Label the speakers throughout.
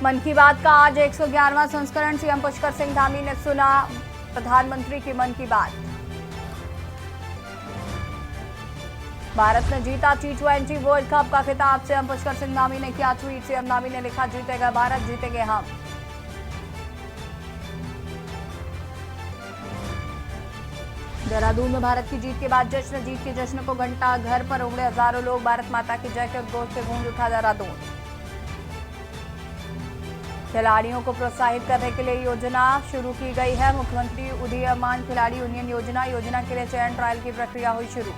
Speaker 1: मन की बात का आज 111वां संस्करण। सीएम पुष्कर सिंह धामी ने सुना प्रधानमंत्री की मन की बात। भारत ने जीता T20 वर्ल्ड कप का खिताब। सीएम पुष्कर सिंह धामी ने किया ट्वीट। सीएम धामी ने लिखा, जीतेगा भारत, जीतेंगे हम। देहरादून में भारत की जीत के बाद जश्न। जीत के जश्न को घंटा घर पर उमड़े हजारों लोग। भारत माता की जय के उद्घोष से गूंज उठा देहरादून। खिलाड़ियों को प्रोत्साहित करने के लिए योजना शुरू की गई है। मुख्यमंत्री उदीयमान खिलाड़ी यूनियन योजना के लिए चयन ट्रायल की प्रक्रिया हुई शुरू।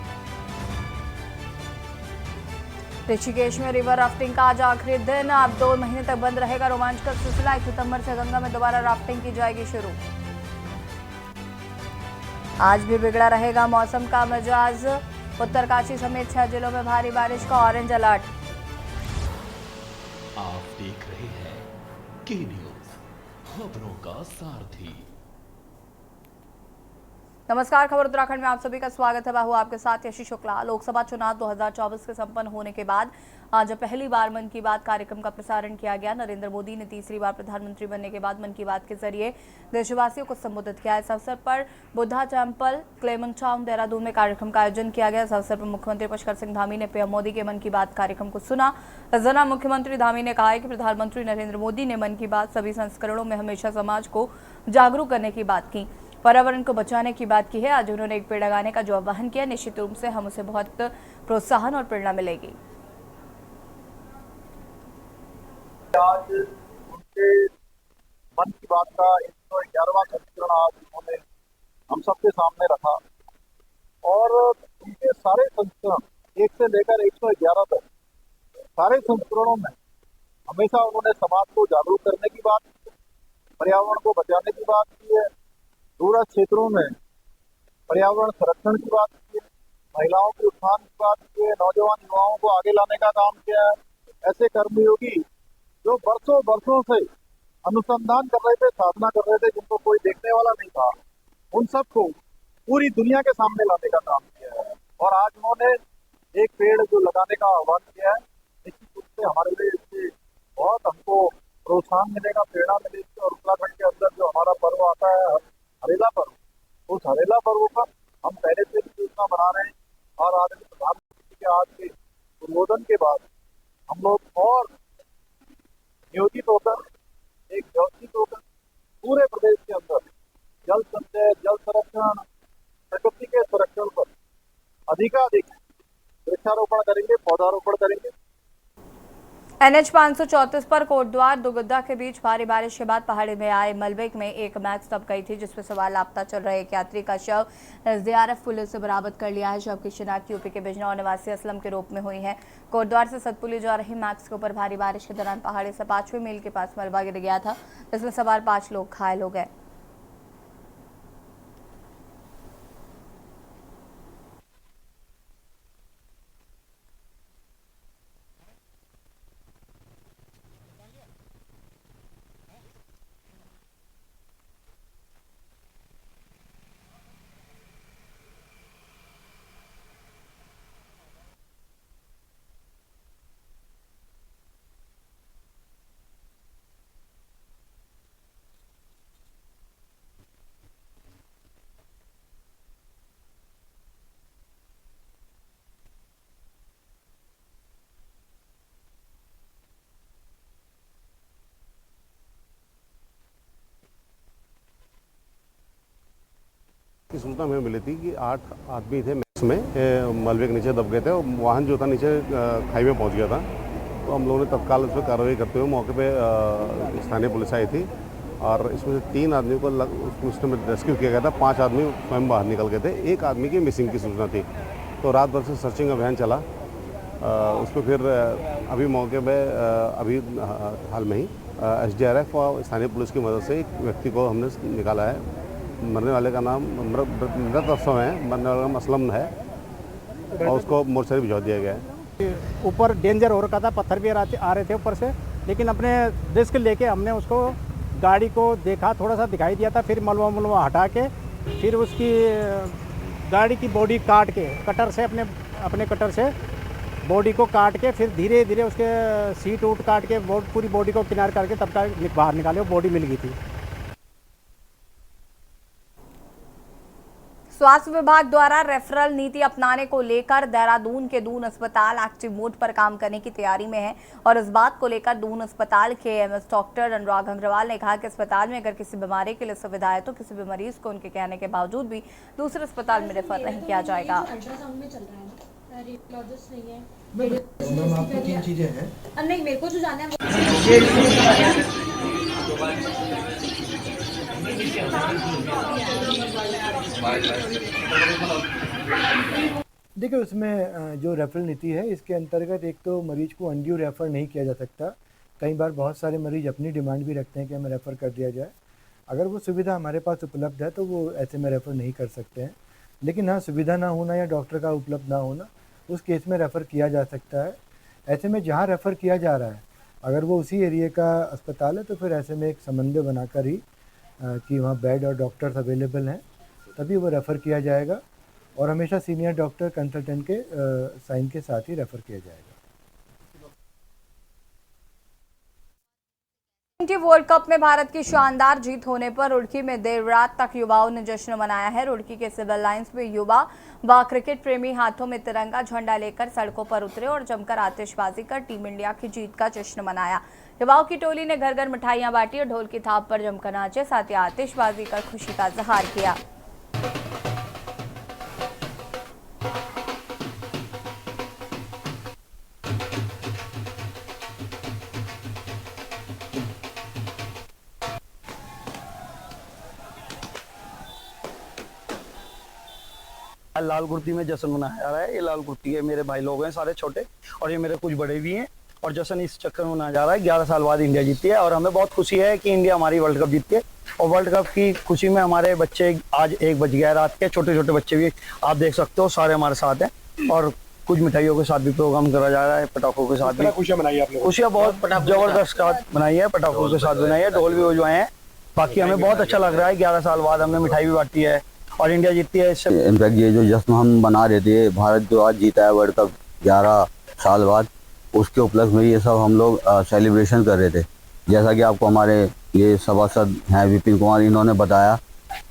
Speaker 1: ऋषिकेश में रिवर राफ्टिंग का आज आखिरी दिन। अब 2 महीने तक बंद रहेगा रोमांचकर सिलसिला। 1 सितंबर से गंगा में दोबारा राफ्टिंग की जाएगी शुरू। आज भी बिगड़ा रहेगा मौसम का मिजाज। उत्तरकाशी समेत 6 जिलों में भारी बारिश का ऑरेंज अलर्ट।
Speaker 2: आप देख रहे हैं के न्यूज, खबरों का सारथी।
Speaker 1: नमस्कार, खबर उत्तराखंड में आप सभी का स्वागत है। मैं हूं आपके साथ यशी शुक्ला। लोकसभा चुनाव 2024 के संपन्न होने के बाद आज पहली बार मन की बात कार्यक्रम का प्रसारण किया गया। नरेंद्र मोदी ने तीसरी बार प्रधानमंत्री बनने के बाद मन की बात के जरिए देशवासियों को संबोधित किया। इस अवसर पर बुद्धा टेम्पल, क्लेमंग टाउन, देहरादून में कार्यक्रम का आयोजन किया गया। इस अवसर पर मुख्यमंत्री पुष्कर सिंह धामी ने पीएम मोदी के मन की बात कार्यक्रम को सुना। इस दौरान मुख्यमंत्री धामी ने कहा कि प्रधानमंत्री नरेंद्र मोदी ने मन की बात सभी संस्करणों में हमेशा समाज को जागरूक करने की बात की, पर्यावरण को बचाने की बात की है। आज उन्होंने एक पेड़ लगाने का जो आह्वान किया, निश्चित रूप से हम उसे बहुत प्रोत्साहन और प्रेरणा मिलेगी।
Speaker 3: आज उनके मन की बात का 111वां संस्करण आज उन्होंने हम सबके सामने रखा और उनके सारे संस्करण 1 से लेकर 111 तक सारे संस्करणों में हमेशा उन्होंने समाज को जागरूक करने की बात की, पर्यावरण को बचाने की बात की है, दूरस्थ क्षेत्रों में पर्यावरण संरक्षण की बात की है, महिलाओं के उत्थान की बात की है, नौजवान युवाओं को आगे लाने का काम किया है। ऐसे कर्मयोगी जो वर्षों से अनुसंधान कर रहे थे, साधना कर रहे थे, जिनको कोई देखने वाला नहीं था, उन सबको पूरी दुनिया के सामने लाने का काम किया है। और आज उन्होंने एक पेड़ जो लगाने का आह्वान किया है, निश्चित रूप से हमारे लिए इससे बहुत हमको प्रोत्साहन मिलेगा, प्रेरणा मिलेगी। और उत्तराखंड के अंदर जो हमारा पर्व आता है हरेला पर्व, उस हरेला पर्व पर हम पहले से भी योजना बना रहे हैं और आदरणीय प्रधानमंत्री के आज के उद्बोधन के बाद हम लोग और नियोजित होकर, एक व्यवस्थित होकर पूरे प्रदेश के अंदर जल संचय, जल संरक्षण, प्रकृति के संरक्षण पर अधिकाधिक वृक्षारोपण करेंगे, पौधारोपण करेंगे।
Speaker 1: NH 534 पर कोटद्वार दुगुद्दा के बीच भारी बारिश के बाद पहाड़ी में आए मलबे में एक मैक्स दब गई थी, जिसमें सवार लापता चल रहे एक यात्री का शव SDRF पुलिस से बरामद कर लिया है। शव की शिनाख्त यूपी के बिजनौर निवासी असलम के रूप में हुई है। कोटद्वार से सतपुली जा रही मैक्स के ऊपर भारी बारिश के दौरान पहाड़ी से 5वें मील के पास मलबा गिर गया था, जिसमें सवार 5 लोग घायल हो गए।
Speaker 4: की सूचना हमें मिली थी कि 8 आदमी थे मैक्स में, मलबे के नीचे दब गए थे और वाहन जो था नीचे खाई में पहुंच गया था। तो हम लोगों ने तत्काल उस पर कार्रवाई करते हुए मौके पे स्थानीय पुलिस आई थी और इसमें से 3 आदमियों को उस समय रेस्क्यू किया गया था। 5 आदमी स्वयं बाहर निकल गए थे। 1 आदमी की मिसिंग की सूचना थी, तो रात भर से सर्चिंग अभियान चला। उस पर फिर अभी मौके पर अभी हाल में ही SDRF और स्थानीय पुलिस की मदद से एक व्यक्ति को हमने निकाला है। मरने वाले का नाम मृत अफसर है, मरने वाले का नाम असलम है और उसको मोर्चरी भिजवा दिया गया है।
Speaker 5: ऊपर डेंजर हो रखा था, पत्थर भी आ रहे थे ऊपर से, लेकिन अपने रिस्क लेके हमने उसको गाड़ी को देखा, थोड़ा सा दिखाई दिया था, फिर मलबा हटा के फिर उसकी गाड़ी की बॉडी काट के कटर से अपने कटर से बॉडी को काट के फिर धीरे धीरे उसके सीट उट काट के पूरी बॉडी को किनार करके तब का बाहर निकाले, वो बॉडी मिल गई थी।
Speaker 1: स्वास्थ्य विभाग द्वारा रेफरल नीति अपनाने को लेकर देहरादून के दून अस्पताल एक्टिव मोड पर काम करने की तैयारी में है और इस बात को लेकर दून अस्पताल के एमएस डॉक्टर अनुराग अग्रवाल ने कहा कि अस्पताल में अगर किसी बीमारी के लिए सुविधा है तो किसी भी मरीज को उनके कहने के बावजूद भी दूसरे अस्पताल में रेफर नहीं किया जाएगा।
Speaker 6: अल्ट्रासाउंड में चल रहा है ना, रेडियोलॉजिस्ट नहीं है।
Speaker 7: मैम आपको तीन चीजें हैं।
Speaker 6: नहीं, मेरे को जो जाना है
Speaker 7: देखिए, उसमें जो रेफरल नीति है इसके अंतर्गत एक तो मरीज को अनड्यू रेफ़र नहीं किया जा सकता। कई बार बहुत सारे मरीज अपनी डिमांड भी रखते हैं कि हमें रेफ़र कर दिया जाए। अगर वो सुविधा हमारे पास उपलब्ध है तो वो ऐसे में रेफ़र नहीं कर सकते हैं। लेकिन हाँ, सुविधा ना होना या डॉक्टर का उपलब्ध ना होना, उस केस में रेफ़र किया जा सकता है। ऐसे में जहाँ रेफ़र किया जा रहा है अगर वो उसी एरिया का अस्पताल है तो फिर ऐसे में एक समन्वय बनाकर ही कि वहाँ बेड और डॉक्टर्स अवेलेबल हैं तभी वो रेफ़र किया जाएगा और हमेशा सीनियर डॉक्टर कंसल्टेंट के साइन के साथ ही रेफ़र किया जाएगा।
Speaker 1: टी वर्ल्ड कप में भारत की शानदार जीत होने पर रुड़की में देर रात तक युवाओं ने जश्न मनाया है। रुड़की के सिविल लाइंस में युवा व क्रिकेट प्रेमी हाथों में तिरंगा झंडा लेकर सड़कों पर उतरे और जमकर आतिशबाजी कर टीम इंडिया की जीत का जश्न मनाया। युवाओं की टोली ने घर घर मिठाइयां बांटी और ढोल की थाप पर जमकर नाचे, साथ ही आतिशबाजी कर खुशी का इजहार किया।
Speaker 8: लाल कुर्ती में जश्न मनाया जा रहा है। ये लाल कुर्ती के मेरे भाई लोग हैं सारे छोटे और ये मेरे कुछ बड़े भी हैं और जश्न इस चक्कर में मनाया जा रहा है। 11 साल बाद इंडिया जीती है और हमें बहुत खुशी है कि इंडिया हमारी वर्ल्ड कप जीती है और वर्ल्ड कप की खुशी में हमारे बच्चे आज 1 बज गया रात के, छोटे छोटे बच्चे भी आप देख सकते हो सारे हमारे साथ हैं और कुछ मिठाइयों के साथ भी प्रोग्राम करा जा रहा है, पटाखों के साथ भी।
Speaker 5: खुशियाँ मनाई आपने?
Speaker 8: खुशियाँ बहुत जबरदस्त बनाई है, पटाखों के साथ बनाई है, ढोल भी बजवाए हैं। बाकी हमें बहुत अच्छा लग रहा है। 11 साल बाद हमने मिठाई भी बांटी है और इंडिया जीतती है। इससे
Speaker 9: इनफैक्ट ये जो जश्न हम मना रहे थे, भारत जो आज जीता है वर्ल्ड कप 11 साल बाद, उसके उपलक्ष्य में ये सब हम लोग सेलिब्रेशन कर रहे थे। जैसा कि आपको हमारे ये सभासद हैं विपिन कुमार, इन्होंने बताया,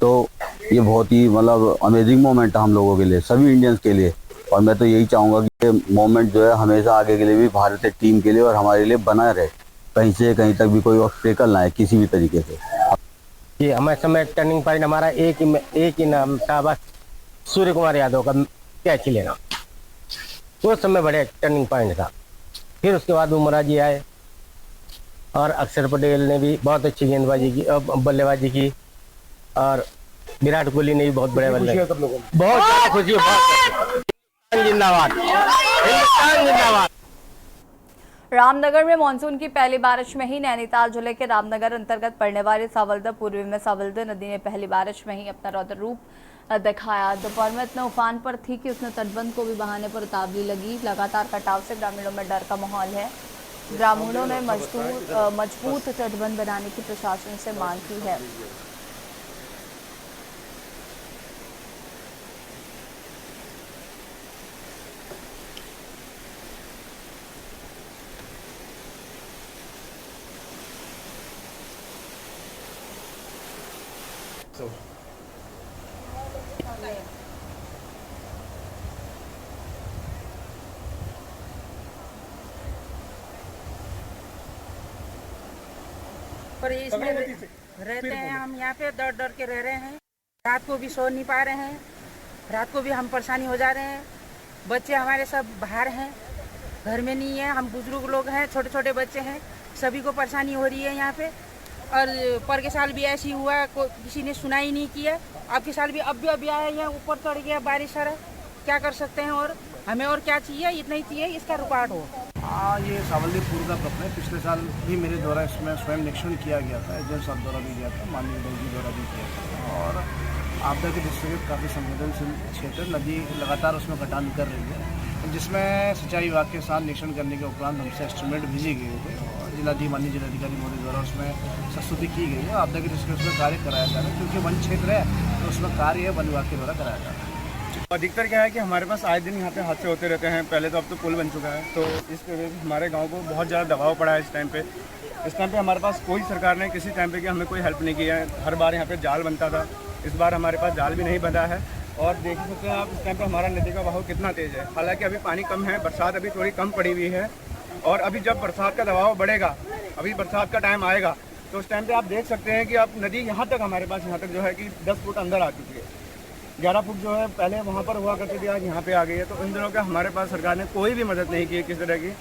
Speaker 9: तो ये बहुत ही मतलब अमेजिंग मोमेंट है हम लोगों के लिए, सभी इंडियंस के लिए। और मैं तो यही चाहूँगा कि ये मोमेंट जो है हमेशा आगे के लिए भी भारतीय टीम के लिए और हमारे लिए बना रहे, कहीं से कहीं तक भी कोई ऑब्स्टेकल ना है किसी भी तरीके से।
Speaker 10: जी, हमारे समय टर्निंग पॉइंट हमारा एक ही नाम था, बस सूर्य कुमार यादव का कैच लेना, वो समय बड़े टर्निंग पॉइंट था। फिर उसके बाद बुमराह जी आए और अक्षर पटेल ने भी बहुत अच्छी गेंदबाजी की, बल्लेबाजी की और विराट कोहली ने भी बहुत बड़े बल्लेबाजी, बहुत ज़्यादा खुशी है। हिंदुस्तान जिंदाबाद, हिंदुस्तान जिंदाबाद।
Speaker 1: रामनगर में मानसून की पहली बारिश में ही नैनीताल जिले के रामनगर अंतर्गत पड़ने वाली सावलदा पूर्वी में सावलदा नदी ने पहली बारिश में ही अपना रौद्र रूप दिखाया। दोपहर में इतना उफान पर थी कि उसने तटबंध को भी बहाने पर उतावली लगी। लगातार कटाव से ग्रामीणों में डर का माहौल है। ग्रामीणों ने मजबूत तटबंध बनाने की प्रशासन से मांग की है।
Speaker 11: पर इसमें रहते हैं हम यहाँ पे, डर डर के रह रहे हैं। रात को भी सो नहीं पा रहे हैं, रात को भी हम परेशानी हो जा रहे हैं। बच्चे हमारे सब बाहर हैं, घर में नहीं है। हम बुजुर्ग लोग हैं, छोटे छोटे बच्चे हैं, सभी को परेशानी हो रही है यहाँ पे। और पर के साल भी ऐसी हुआ, किसी ने सुनाई नहीं किया। अब के साल भी अभी आया है, ऊपर चढ़ गया बारिश सारा, क्या कर सकते हैं। और हमें और क्या चाहिए, इतना ही चाहिए इसका रुकावट हो।
Speaker 12: हाँ, ये सावलदी पूर्व का प्रश्न है। पिछले साल भी मेरे द्वारा इसमें स्वयं निरीक्षण किया गया था, एजेंट साहब द्वारा भी किया था, माननीय जी द्वारा भी किया था। और आपदा के दृष्टिगत काफ़ी संवेदनशील क्षेत्र, नदी लगातार उसमें कटान कर रही है, जिसमें सिंचाई विभाग के साथ निरीक्षण करने के उपरांत हमसे एस्टिमेट भेजे गए थे और माननीय जिलाधिकारी महोदय द्वारा उसमें प्रस्तुति की गई है। आपदा के दृष्टिगत उसमें कार्य कराया जा रहा है, क्योंकि वन क्षेत्र है तो उसमें कार्य वन विभाग के द्वारा कराया जा रहा है। अधिकतर क्या है कि हमारे पास आए दिन यहाँ पे हादसे होते रहते हैं। पहले तो अब तो पुल बन चुका है, तो इस वजह से हमारे गांव को बहुत ज़्यादा दबाव पड़ा है इस टाइम पे। हमारे पास कोई सरकार ने किसी टाइम पे कि हमें कोई हेल्प नहीं किया है। हर बार यहाँ पे जाल बनता था, इस बार हमारे पास जाल भी नहीं बना है। और देख सकते हैं आप इस टाइम पे हमारा नदी का बहाव कितना तेज़ है। हालांकि अभी पानी कम है, बरसात अभी थोड़ी कम पड़ी हुई है। और अभी जब बरसात का दबाव बढ़ेगा, अभी बरसात का टाइम आएगा, तो उस टाइम पे आप देख सकते हैं कि आप नदी यहाँ तक हमारे पास यहाँ तक जो है कि 10 फुट अंदर आ चुकी है। 11 फुट जो है पहले वहाँ पर हुआ करती थी, आज यहाँ पे आ गई है। तो इन दिनों का हमारे पास सरकार ने कोई भी मदद नहीं की है किस तरह की।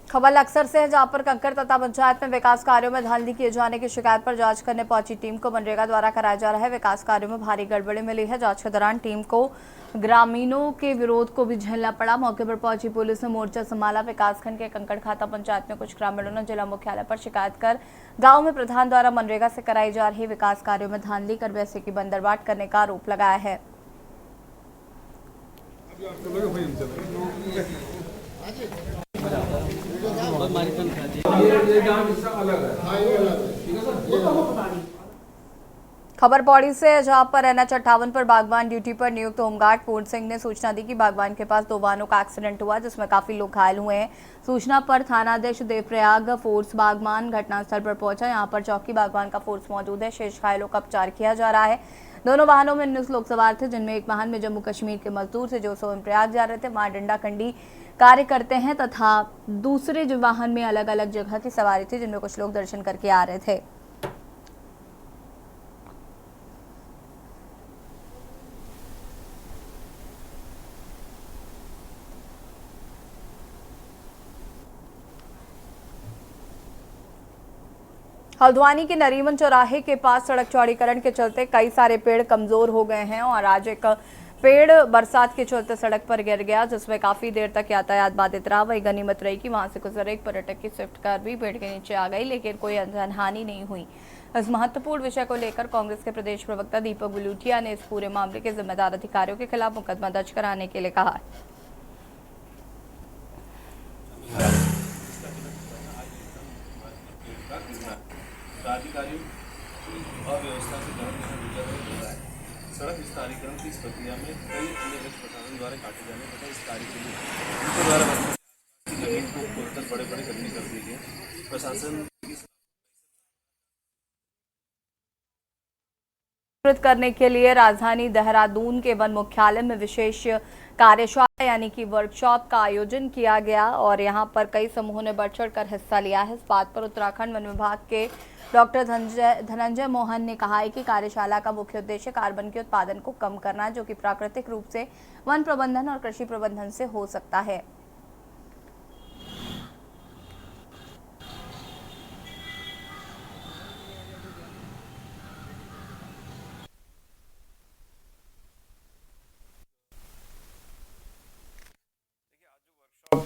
Speaker 1: खबर अक्सर से है, जहां पर कंकड़ तथा पंचायत में विकास कार्यों में धांधली किए जाने की शिकायत पर जांच करने पहुंची टीम को मनरेगा द्वारा कराया जा रहा है विकास कार्यों में भारी गड़बड़ी मिली है। जांच के दौरान टीम को ग्रामीणों के विरोध को भी झेलना पड़ा। मौके पर पहुंची पुलिस ने मोर्चा संभाला। विकासखंड के कंकड़ खाता पंचायत में कुछ ग्रामीणों ने जिला मुख्यालय पर शिकायत कर गाँव में प्रधान द्वारा मनरेगा से कराई जा रही विकास कार्यों में धांधली कर पैसे की बंदरबाट करने का आरोप लगाया है। खबर पौड़ी से, जहां पर NH 58 पर बागवान ड्यूटी पर नियुक्त होमगार्ड पूर्ण सिंह ने सूचना दी कि बागवान के पास 2 वाहनों का एक्सीडेंट हुआ, जिसमें काफी लोग घायल हुए हैं। सूचना पर थानाध्यक्ष देवप्रयाग फोर्स बागवान घटनास्थल पर पहुंचा। यहां पर चौकी बागवान का फोर्स मौजूद है। शेष घायलों का उपचार किया जा रहा है। दोनों वाहनों में 19 लोग सवार थे, जिनमें एक वाहन में जम्मू कश्मीर के मजदूर थे जो सोनप्रयाग जा रहे थे, मां डंडा कंडी कार्य करते हैं, तथा दूसरे जो वाहन में अलग अलग जगह की सवारी थी, जिनमें कुछ लोग दर्शन करके आ रहे थे। हल्द्वानी के नरीमन चौराहे के पास सड़क चौड़ीकरण के चलते कई सारे पेड़ कमजोर हो गए हैं और आज एक पेड़ बरसात के चलते सड़क पर गिर गया, जिसमें काफी देर तक यातायात बाधित रहा। वही गनीमत रही कि वहां से गुजर एक पर्यटक की स्विफ्ट कार भी पेड़ के नीचे आ गई, लेकिन कोई जनहानि नहीं हुई। इस महत्वपूर्ण विषय को लेकर कांग्रेस के प्रदेश प्रवक्ता दीपक गुलूटिया ने इस पूरे मामले के जिम्मेदार अधिकारियों के खिलाफ मुकदमा दर्ज कराने के लिए कहा।
Speaker 2: अधिकारियों अव्यवस्था से गुजर रहा है। सड़क विस्तारीकरण की इस प्रक्रिया में कई अन्य प्रशासन द्वारा काटे जाने तथा इस कार्य के लिए उनके द्वारा जमीन को खोदकर बड़े बड़े गड्ढे कर दिए गए। प्रशासन
Speaker 1: करने के लिए राजधानी देहरादून के वन मुख्यालय में विशेष कार्यशाला यानी कि वर्कशॉप का आयोजन किया गया और यहां पर कई समूहों ने बढ़ चढ़कर हिस्सा लिया है। इस बात पर उत्तराखंड वन विभाग के डॉक्टर धनंजय मोहन ने कहा है कि कार्यशाला का मुख्य उद्देश्य कार्बन के उत्पादन को कम करना है, जो कि प्राकृतिक रूप से वन प्रबंधन और कृषि प्रबंधन से हो सकता है।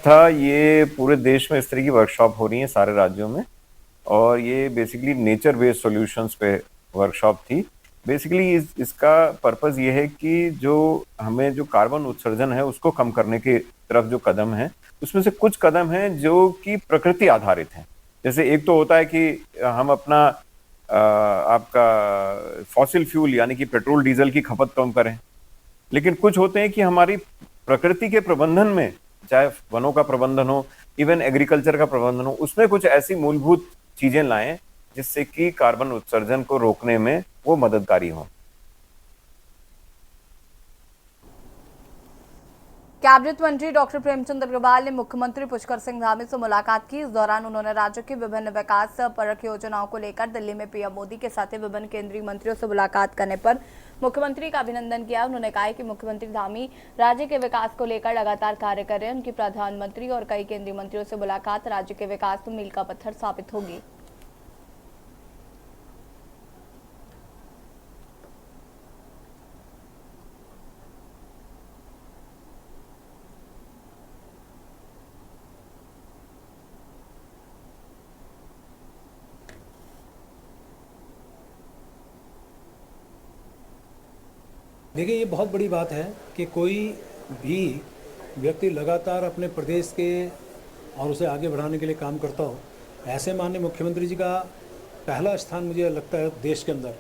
Speaker 13: था ये पूरे देश में इस तरह की वर्कशॉप हो रही है सारे राज्यों में, और ये बेसिकली नेचर बेस्ड सॉल्यूशंस पे वर्कशॉप थी। बेसिकली इसका पर्पस ये है कि जो हमें जो कार्बन उत्सर्जन है उसको कम करने की तरफ जो कदम है, उसमें से कुछ कदम हैं जो कि प्रकृति आधारित हैं। जैसे एक तो होता है कि हम अपना आपका फॉसिल फ्यूल यानी कि पेट्रोल डीजल की खपत कम करें, लेकिन कुछ होते हैं कि हमारी प्रकृति के प्रबंधन में, चाहे वनों का प्रबंधन हो, इवन एग्रीकल्चर का प्रबंधन हो, उसमें कुछ ऐसी मूलभूत चीजें लाएं जिससे कि कार्बन उत्सर्जन को रोकने में वो मददगारी हो।
Speaker 1: कैबिनेट मंत्री डॉक्टर प्रेमचंद अग्रवाल ने मुख्यमंत्री पुष्कर सिंह धामी से मुलाकात की। इस दौरान उन्होंने राज्य की विभिन्न विकास परक योजनाओं को लेकर दिल्ली में पीएम मोदी के साथ विभिन्न केंद्रीय मंत्रियों से मुलाकात करने पर मुख्यमंत्री का अभिनंदन किया। उन्होंने कहा कि मुख्यमंत्री धामी राज्य के विकास को लेकर लगातार कार्य कर रहे हैं। उनकी प्रधानमंत्री और कई केंद्रीय मंत्रियों से मुलाकात राज्य के विकास में मील का पत्थर साबित होगी।
Speaker 14: देखिए, ये बहुत बड़ी बात है कि कोई भी व्यक्ति लगातार अपने प्रदेश के और उसे आगे बढ़ाने के लिए काम करता हो। ऐसे माननीय मुख्यमंत्री जी का पहला स्थान मुझे लगता है देश के अंदर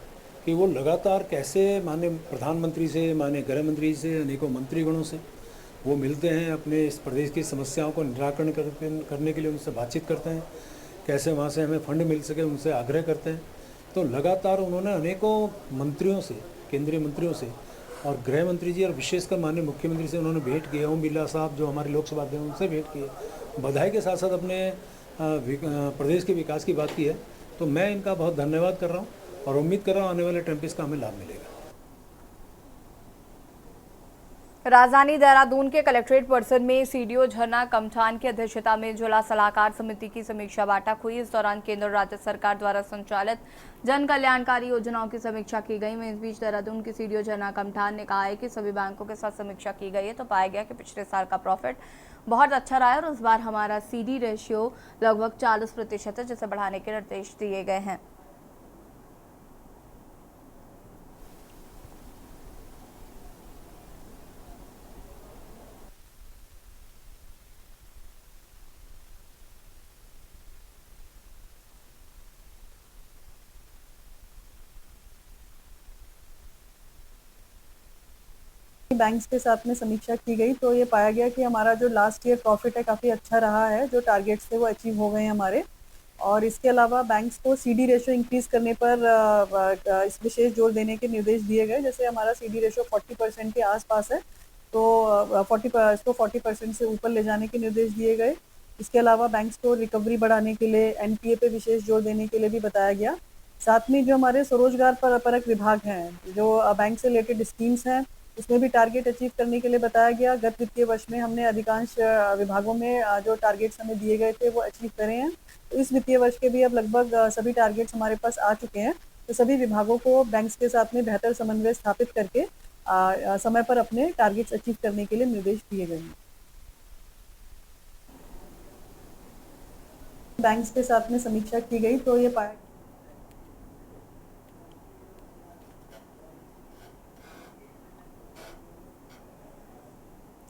Speaker 14: कि वो लगातार कैसे माननीय प्रधानमंत्री से, माननीय गृह मंत्री से, अनेकों मंत्रीगणों से वो मिलते हैं, अपने इस प्रदेश की समस्याओं को निराकरण करने के लिए उनसे बातचीत करते हैं, कैसे वहाँ से हमें फंड मिल सके उनसे आग्रह करते हैं। तो लगातार उन्होंने अनेकों मंत्रियों से, केंद्रीय मंत्रियों से और गृह मंत्री जी और विशेषकर माननीय मुख्यमंत्री से उन्होंने भेंट की है। ओम बिरला साहब जो हमारे लोकसभा अध्यक्ष उनसे भेंट की है, बधाई के साथ साथ अपने प्रदेश के विकास की बात की है। तो मैं इनका बहुत धन्यवाद कर रहा हूँ और उम्मीद कर रहा हूँ आने वाले टाइम पे इसका हमें लाभ मिलेगा।
Speaker 1: राजधानी देहरादून के कलेक्ट्रेट परिसर में सीडीओ झरना कमठान की अध्यक्षता में जिला सलाहकार समिति की समीक्षा बैठक हुई। इस दौरान केंद्र और राज्य सरकार द्वारा संचालित जन कल्याणकारी योजनाओं की समीक्षा की गई। इस बीच देहरादून की सीडीओ झरना कमठान ने कहा है कि सभी बैंकों के साथ समीक्षा की गई है तो पाया गया कि पिछले साल का प्रॉफिट बहुत अच्छा रहा है और इस बार हमारा CD रेशियो लगभग 40% है, जिसे बढ़ाने के निर्देश दिए गए हैं।
Speaker 15: बैंक्स के साथ में समीक्षा की गई तो ये पाया गया कि हमारा जो लास्ट ईयर प्रॉफिट है काफ़ी अच्छा रहा है, जो टारगेट्स थे वो अचीव हो गए हैं हमारे। और इसके अलावा बैंक्स को CD रेशो इंक्रीज करने पर इस विशेष जोर देने के निर्देश दिए गए। जैसे हमारा CD रेशो 40% के आसपास है तो इसको 40% से ऊपर ले जाने के निर्देश दिए गए। इसके अलावा बैंक्स को रिकवरी बढ़ाने के लिए NPA पे विशेष जोर देने के लिए भी बताया गया। साथ में जो हमारे स्वरोजगार परक विभाग हैं, जो बैंक से रिलेटेड स्कीम्स हैं, उसमें भी टारगेट अचीव करने के लिए बताया गया। गत वित्तीय वर्ष में हमने अधिकांश विभागों में जो टारगेट्स हमें दिए गए थे वो अचीव करे हैं। तो इस वित्तीय वर्ष के भी अब लगभग सभी टारगेट्स हमारे पास आ चुके हैं। तो सभी विभागों को बैंक्स के साथ में बेहतर समन्वय स्थापित करके समय पर अपने टारगेट्स अचीव करने के लिए निर्देश दिए गए हैं। बैंक्स के साथ में समीक्षा की गई तो ये पाया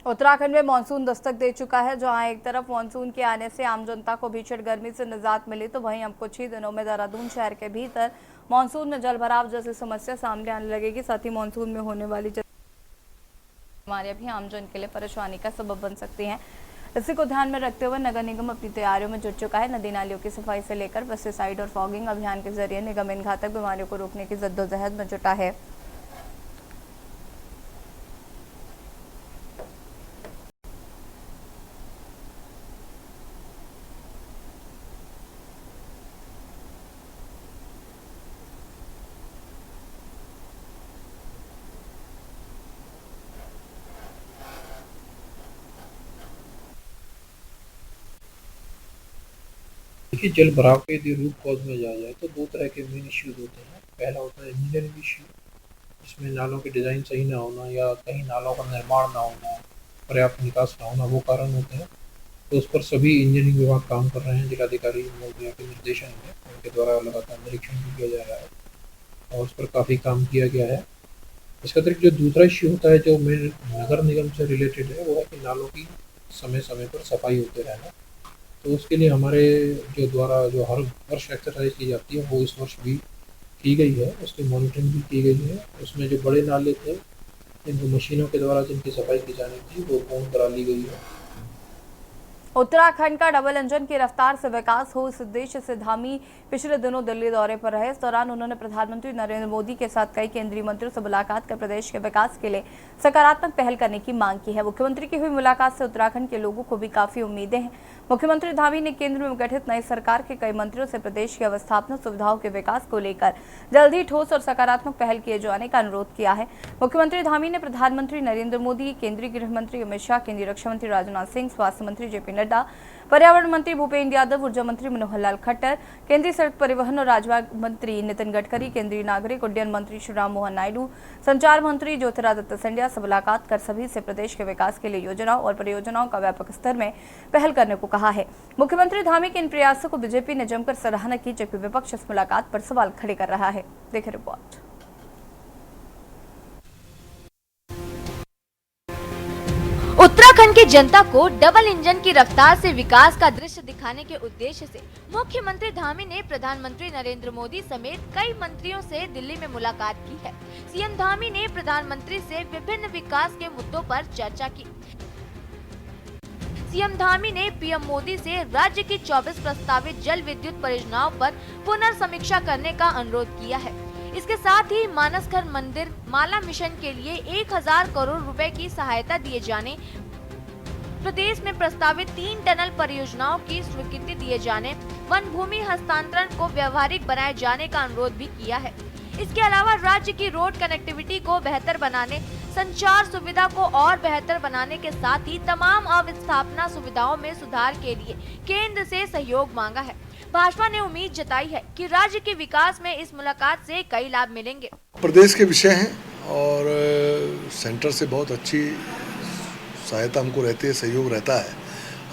Speaker 1: उत्तराखंड में मानसून दस्तक दे चुका है। जहां एक तरफ मानसून के आने से आम जनता को भीषण गर्मी से निजात मिली, तो वहीं अब कुछ ही दिनों में देहरादून शहर के भीतर मानसून में जलभराव जैसी समस्या सामने आने लगेगी। साथ ही मानसून में होने वाली बीमारियां भी आमजन के लिए परेशानी का सबब बन सकती हैं। इसी को ध्यान में रखते हुए नगर निगम अपनी तैयारियों में जुट चुका है। नदी नालियों की सफाई से लेकर पेस्टिसाइड और फॉगिंग अभियान के जरिए निगम इन घातक बीमारियों को रोकने की जद्दोजहद में जुटा है।
Speaker 16: देखिए, जल भराव के यदि रूट कॉज में जाया जाए तो दो तरह के मेन इश्यूज होते हैं। पहला होता है इंजीनियरिंग इश्यू, जिसमें नालों की डिज़ाइन सही ना होना या कहीं नालों का निर्माण ना होना, पर्याप्त निकास ना होना, वो कारण होते हैं। तो उस पर सभी इंजीनियरिंग विभाग काम कर रहे हैं। जिलाधिकारी महोदया के निर्देशन में उनके द्वारा लगातार निरीक्षण भी किया जा रहा है और उस पर काफ़ी काम किया गया है। इसका अतिरिक्त जो दूसरा इश्यू होता है जो मेरे नगर निगम से रिलेटेड है, वो है कि नालों की समय समय पर सफाई होते रहना। तो उसके लिए हमारे जो हर वर्ष एक्सरसाइज की जाती है वो इस वर्ष भी की गई है, उसकी मॉनिटरिंग भी की गई है। उसमें जो बड़े नाले थे जिनको मशीनों के द्वारा जिनकी सफाई की जानी थी वो पूर्ण करा ली गई है।
Speaker 1: उत्तराखंड का डबल इंजन की रफ्तार से विकास हो, इस उद्देश्य से धामी पिछले दिनों दिल्ली दौरे पर रहे। इस दौरान उन्होंने प्रधानमंत्री नरेंद्र मोदी के साथ कई केंद्रीय मंत्रियों से मुलाकात कर प्रदेश के विकास के लिए सकारात्मक पहल करने की मांग की है। मुख्यमंत्री की हुई मुलाकात से उत्तराखंड के लोगों को भी काफी उम्मीदें हैं। मुख्यमंत्री धामी ने केंद्र में गठित नई सरकार के कई मंत्रियों से प्रदेश की अवस्थापना सुविधाओं के विकास को लेकर जल्द ही ठोस और सकारात्मक पहल किए जाने का अनुरोध किया है। मुख्यमंत्री धामी ने प्रधानमंत्री नरेंद्र मोदी, केंद्रीय गृह मंत्री अमित शाह, केंद्रीय रक्षा मंत्री राजनाथ सिंह, स्वास्थ्य मंत्री JP नड्डा, पर्यावरण मंत्री भूपेंद्र यादव, ऊर्जा मंत्री मनोहर लाल खट्टर, केंद्रीय सड़क परिवहन और राजमार्ग मंत्री नितिन गडकरी, केंद्रीय नागरिक उड्डयन मंत्री श्री राम मोहन नायडू, संचार मंत्री ज्योतिरादित्य सिंधिया से मुलाकात कर सभी से प्रदेश के विकास के लिए योजनाओं और परियोजनाओं का व्यापक स्तर में पहल करने को कहा है। मुख्यमंत्री धामी के इन प्रयासों को बीजेपी ने जमकर सराहना की, जबकि विपक्ष इस मुलाकात पर सवाल खड़े कर रहा है। देखिए रिपोर्ट।
Speaker 17: उत्तराखंड की जनता को डबल इंजन की रफ्तार से विकास का दृश्य दिखाने के उद्देश्य से मुख्यमंत्री धामी ने प्रधानमंत्री नरेंद्र मोदी समेत कई मंत्रियों से दिल्ली में मुलाकात की है। सीएम धामी ने प्रधानमंत्री से विभिन्न विकास के मुद्दों पर चर्चा की। सीएम धामी ने पीएम मोदी से राज्य की 24 प्रस्तावित जल विद्युत परियोजनाओं पर पुनर्समीक्षा करने का अनुरोध किया है। इसके साथ ही मानसघर मंदिर माला मिशन के लिए 1000 करोड़ रुपए की सहायता दिए जाने, प्रदेश में प्रस्तावित 3 टनल परियोजनाओं की स्वीकृति दिए जाने, वन भूमि हस्तांतरण को व्यवहारिक बनाए जाने का अनुरोध भी किया है। इसके अलावा राज्य की रोड कनेक्टिविटी को बेहतर बनाने, संचार सुविधा को और बेहतर बनाने के साथ ही तमाम अवस्थापना सुविधाओं में सुधार के लिए केंद्र से सहयोग मांगा है। भाजपा ने उम्मीद जताई है कि राज्य के विकास में इस मुलाकात से कई लाभ मिलेंगे।
Speaker 18: प्रदेश के विषय हैं और सेंटर से बहुत अच्छी सहायता हमको रहती है, सहयोग रहता है।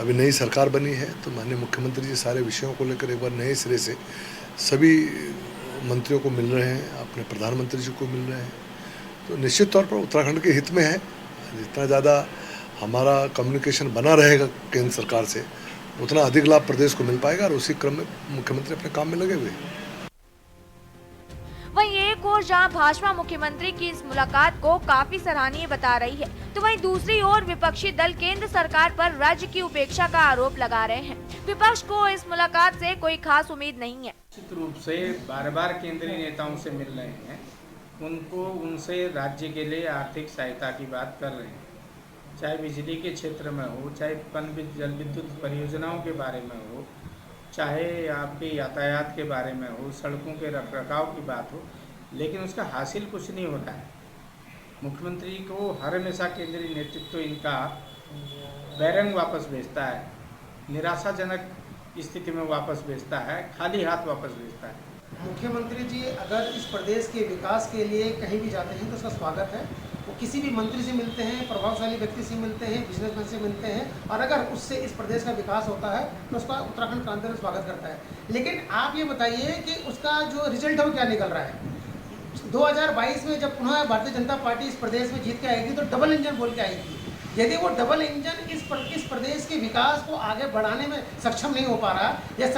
Speaker 18: अभी नई सरकार बनी है तो माननीय मुख्यमंत्री जी सारे विषयों को लेकर एक बार नए सिरे से सभी मंत्रियों को मिल रहे हैं, अपने प्रधानमंत्री जी को मिल रहे हैं। तो निश्चित तौर पर उत्तराखंड के हित में है। जितना ज़्यादा हमारा कम्युनिकेशन बना रहेगा केंद्र सरकार से, उतना अधिक लाभ प्रदेश को मिल पाएगा और उसी क्रम में मुख्यमंत्री अपने काम में लगे हुए हैं।
Speaker 17: वहीं एक ओर जहां भाजपा मुख्यमंत्री की इस मुलाकात को काफी सराहनीय बता रही है, तो वहीं दूसरी ओर विपक्षी दल केंद्र सरकार पर राज्य की उपेक्षा का आरोप लगा रहे हैं। विपक्ष को इस मुलाकात से कोई खास उम्मीद नहीं है।
Speaker 19: निश्चित रूप से बार बार केंद्रीय नेताओं से मिल रहे हैं, उनसे राज्य के लिए आर्थिक सहायता की बात कर रहे हैं, चाहे बिजली के क्षेत्र में हो, चाहे जल विद्युत परियोजनाओं के बारे में हो, चाहे आपके यातायात के बारे में हो, सड़कों के रखरखाव की बात हो, लेकिन उसका हासिल कुछ नहीं होता है। मुख्यमंत्री को हर हमेशा केंद्रीय नेतृत्व इनका बैरंग वापस भेजता है, निराशाजनक स्थिति में वापस भेजता है, खाली हाथ वापस भेजता है।
Speaker 20: मुख्यमंत्री जी अगर इस प्रदेश के विकास के लिए कहीं भी जाते हैं तो उसका स्वागत है। वो किसी भी मंत्री से मिलते हैं, प्रभावशाली व्यक्ति से मिलते हैं, बिजनेसमैन से मिलते हैं, और अगर उससे इस प्रदेश का विकास होता है तो उसका उत्तराखंड क्रांति में स्वागत करता है। लेकिन आप ये बताइए कि उसका जो रिजल्ट है वो क्या निकल रहा है। 2022 में जब पुनः भारतीय जनता पार्टी इस प्रदेश में जीत के आई थी तो डबल इंजन बोल के आई थी। यदि वो डबल इंजन इस प्रदेश के विकास को आगे बढ़ाने में सक्षम नहीं हो पा रहा या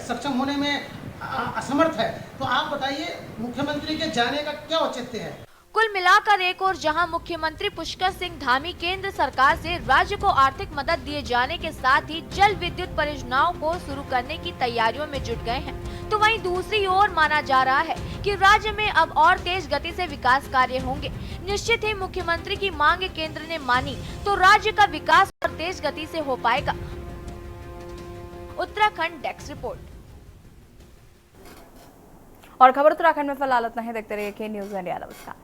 Speaker 20: सक्षम होने में असमर्थ है, तो आप बताइए मुख्यमंत्री के जाने का क्या औचित्य है।
Speaker 17: कुल मिलाकर एक और जहां मुख्यमंत्री पुष्कर सिंह धामी केंद्र सरकार से राज्य को आर्थिक मदद दिए जाने के साथ ही जल विद्युत परियोजनाओं को शुरू करने की तैयारियों में जुट गए हैं, तो वहीं दूसरी ओर माना जा रहा है कि राज्य में अब और तेज गति से विकास कार्य होंगे। निश्चित ही मुख्यमंत्री की मांग केंद्र ने मानी तो राज्य का विकास और तेज गति से हो पाएगा। Uttarakhand desk report.
Speaker 1: और खबर उत्तराखंड में फिलहाल इतना ही। देखते रहिए के न्यूज़ इंडिया। नमस्कार।